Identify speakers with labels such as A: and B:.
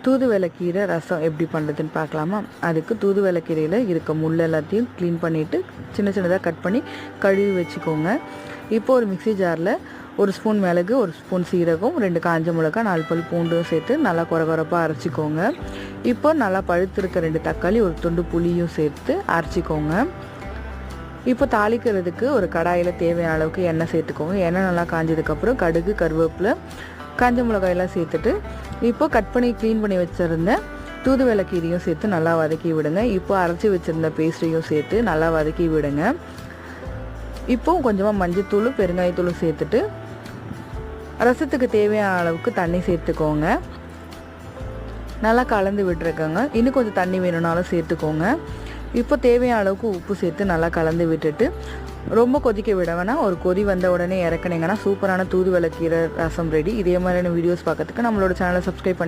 A: தூதுவளைக்கீரை ரசம் எப்படி பண்ணுறதுன்னு பார்க்கலாமா? அதுக்கு தூதுவளைக்கீரையில் இருக்க முள் எல்லாத்தையும் க்ளீன் பண்ணிவிட்டு சின்ன சின்னதாக கட் பண்ணி கழுவி வச்சுக்கோங்க. இப்போ ஒரு மிக்ஸி ஜாரில் 1 ஸ்பூன் மிளகு, 1 ஸ்பூன் சீரகம், 2 காஞ்ச மிளகா, 4 பல் பூண்டும் சேர்த்து நல்லா கொரகொரப்பாக அரைச்சிக்கோங்க. இப்போ நல்லா பழுத்திருக்க 2 தக்காளி, 1 துண்டு புளியும் சேர்த்து அரைச்சிக்கோங்க. இப்போ தாளிக்கிறதுக்கு ஒரு கடாயில் தேவையான அளவுக்கு எண்ணெய் சேர்த்துக்கோங்க. எண்ணெய் நல்லா காஞ்சதுக்கப்புறம் கடுகு, கருவேப்பிலை, காஞ்ச மிளகாயெல்லாம் சேர்த்துட்டு இப்போ கட் பண்ணி க்ளீன் பண்ணி வச்சுருந்த தூதுவளைக்கீரையும் சேர்த்து நல்லா வதக்கி விடுங்க. இப்போ அரைச்சி வச்சுருந்த பேஸ்ட்டையும் சேர்த்து நல்லா வதக்கி விடுங்க. இப்போ கொஞ்சமாக மஞ்சத்தூள், பெருங்காயத்தூள் சேர்த்துட்டு ரசத்துக்கு தேவையான அளவுக்கு தண்ணி சேர்த்துக்கோங்க. நல்லா கலந்து விட்டுருக்கோங்க. இன்னும் கொஞ்சம் தண்ணி வேணும்னாலும் சேர்த்துக்கோங்க. இப்போ தேவையான அளவுக்கு உப்பு சேர்த்து நல்லா கலந்து விட்டுட்டு ரொம்ப கொதிக்க விட வேணாம். ஒரு கொதி வந்த உடனே இறக்குனீங்கன்னா சூப்பரான தூதுவளைக்கீரை ரசம் ரெடி. இதே மாதிரியான வீடியோஸ் பார்க்கறதுக்கு நம்மளோட சேனலை சப்ஸ்கிரைப் பண்ணி